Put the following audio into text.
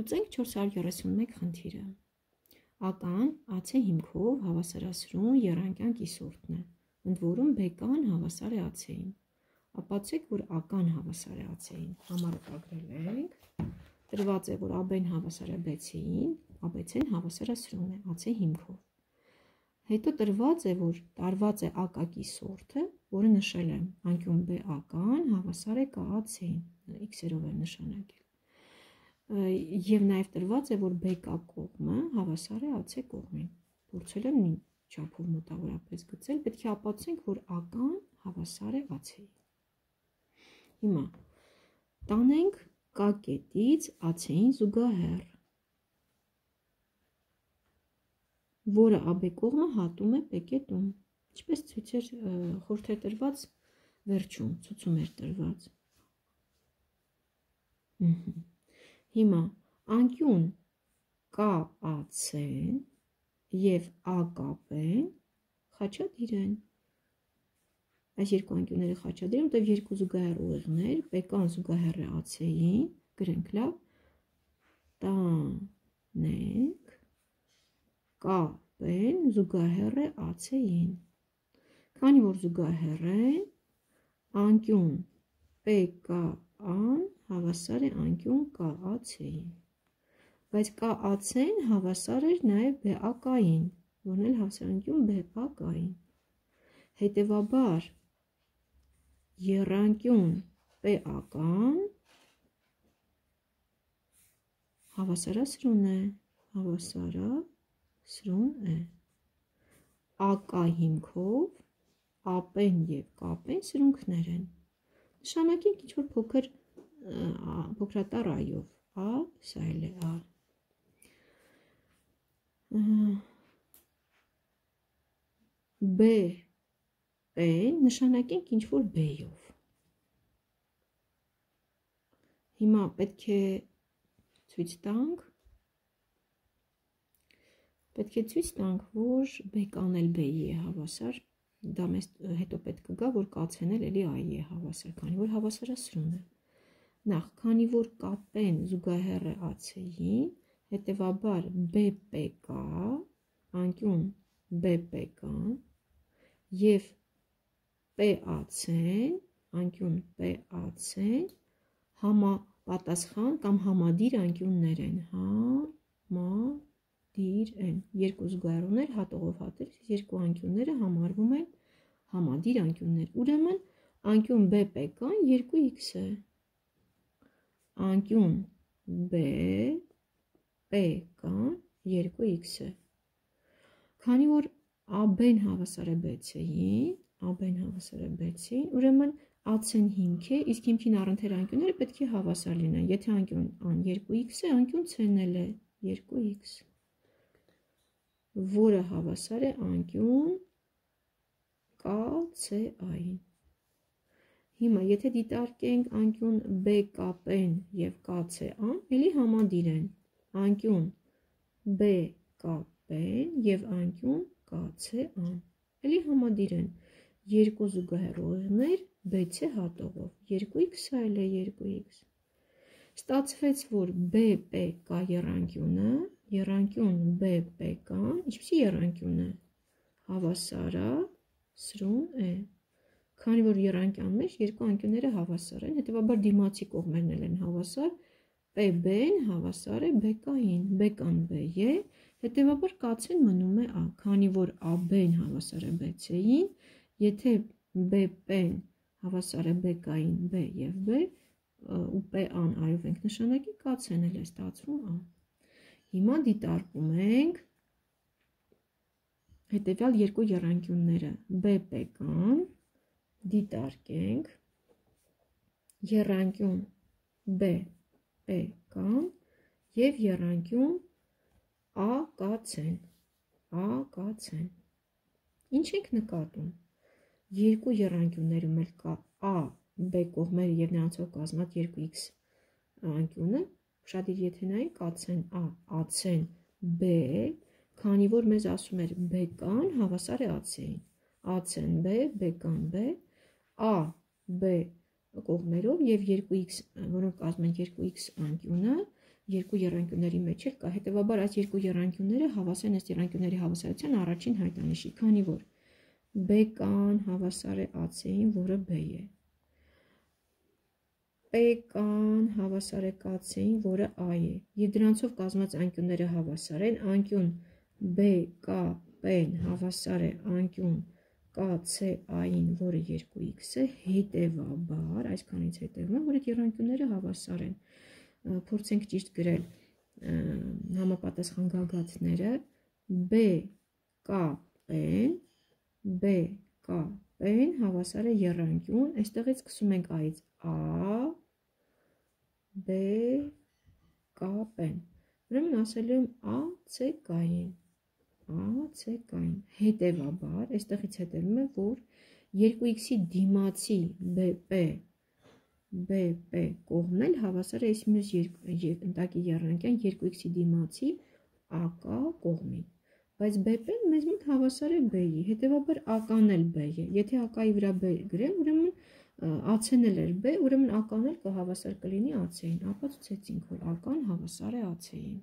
Լուծենք 431 խնդիրը։ A-կան AC հիմքով հավասարասրուն եռանկյան կիսորդն է, ընդ որում B-կան հավասար է AC-ին։ Ապացուցեք, որ A-կան հավասար է AC-ին։ Համարակագրել ենք։ Տրված է, որ AB-ն հավասար է BC-ին, ABC-ն հավասարասրուն է AC հիմքով։ Հետո տրված է, որ տարված է AK կիսորդը, որը նշել եմ, անկյուն BA-կան հավասար է KAC-ին, X-երով եմ նշանակել։ Եվ նաև տրված է, որ BK կողմը հավասար է AC կողմին։ Փորձել եմ նույն չափով մոտավորապես գծել, պետք է ապացուցենք, որ A-կան հավասար է AC-ին։ Հիմա տանենք K կետից AC-ին զուգահեռ, որը AB կողմը հատում է P կետում, ինչպես ցույցեր խորհուրդ էր տրված վերջում, ցուցում էր տրված։ Հիմա անկյուն KAC-ն և AKP-ն խաչադիր են։ Այս երկու անկյունները խաչադիր են, որտեղ երկու զուգահեռ ուղիղներ, P-կան զուգահեռ է AC-ին, գրենք լավ, տանենք KP-ն զուգահեռ է AC-ին։ Քանի որ զուգահեռ են, անկյուն PK-ն հավասար է անկյուն KAC-ին, բայց KAC-ն հավասար էր նաև BAK-ին, որն էլ հավասար անկյուն BAK-ին։ Հետևաբար եռանկյուն PA-կան հավասարասրուն է, AK հիմքով AP-ն և KP-ն սրունքներ են։ Նշանակենք ինչ-որ փոքրատառ այով, A, սա էլ է A։ B-ն նշանակենք ինչ-որ B-ով։ Հիմա պետք է ցույց տանք, որ B-կան էլ B-ի է հավասար, դա մեզ հետո պետք կգա, որ KC-ն էլ էլի A-ի է հավասար, քանի որ հավասարասրուն է։ Նախ, քանի որ KP-ն զուգահեռ է AC-ին, հետևաբար BPK, անկյուն BPK-ն և PAC-ն, անկյուն PAC-ն համապատասխան կամ համադիր անկյուններ են, համադիր են, երկու զուգահեռուներ հատողով հատել, երկու անկյունները համարվում են համադիր անկյուններ, ուրեմն անկյուն BPK-ն 2x է, անկյուն BPK-ն 2x է, քանի որ AB-ն հավասար է BC-ին, ուրեմն AC-ն հիմք է, իսկ հիմքին առընթեր անկյունները պետք է հավասար լինեն, եթե անկյուն 2x է, անկյուն C-ն էլ է 2x, որը հավասար է անկյուն KC-ին։ Հիմա, եթե դիտարկենք անկյուն BKP-ն և KC-ն, էլի համադիր են, անկյուն BKP-ն և անկյուն KC-ն, էլի համադիր են, երկու զուգահեռ ուղիղներ BC հատողով, 2x-ը էլ է 2x։ Ստացվեց, որ BPK եռանկյունը, եռանկյուն BPK-ն, ինչպիսի եռանկյուն է, հավասարասրուն է, քանի որ եռանկյան մեջ երկու անկյունները հավասար են, հետևաբար դիմացի կողմերն էլ են հավասար, PB-ն հավասար է BK-ին, BK-ն B է, հետևաբար KC-ն մնում է A, քանի որ AB-ն հավասար է BC-ին, եթե BP-ն հավասար է BK-ին B և B, ու P-ան այով ենք նշանակի, KC-ն էլ է ստացվում A։ Հիմա դիտարկում ենք հետևյալ երկու եռանկյունները, BPK-ն, դիտարկենք, եռանկյուն BPK-ն և եռանկյուն AKC-ն։ Ինչ ենք նկատում։ Երկու եռանկյուններում էլ կա A, B կողմերը և նրանցով կազմած 2x անկյունը, ուշադիր եթե նայենք AC-ն A, AC-ն B, քանի որ մեզ ասում էր B-կան հավասար է AC-ին, AC-ն B, B-կան B, A, B կողմերով և 2x, որոնք կազմեն 2x անկյունը երկու եռանկյունների մեջ էլ կա, հետևաբար այս երկու եռանկյունները հավասար են այս եռանկյունների հավասարության առաջին հայտանիշի, քանի որ B-կան հավասար է AC-ին, որը B է։ P-կան հավասար է KC-ին, որը A է։ Եվ դրանցով կազմած անկյունները հավասար են, անկյուն BKP-ն հավասար է անկյուն KCA-ին, որը 2x է, հետևաբար, այսքանից հետևում է, որ այդ եռանկյունները հավասար են։ Փորձենք ճիշտ գրել համապատասխան գագաթները, BKP-ն հավասար է եռանկյուն, այստեղից սկսում ենք A-ից A, B, K-P-ն, ուրեմն ասելու եմ AC-կային, հետևաբար, այստեղից հետևում է, որ 2x-ի դիմացի BP կողմն էլ հավասար է այս մյուս ընտակի եռանկյան 2x-ի դիմացի AK կողմին, բայց BP-ն մեզ մոտ հավասար է B-ի, հետևաբար AK-ն էլ B է, եթե AK-ի վրա B գրեմ, ուրեմն AC-ն էլ էր B, ուրեմն AK-ն էլ կհավասար կլինի AC-ին, ապա ցուցեցինք, որ AK-ն հավասար է AC-ին։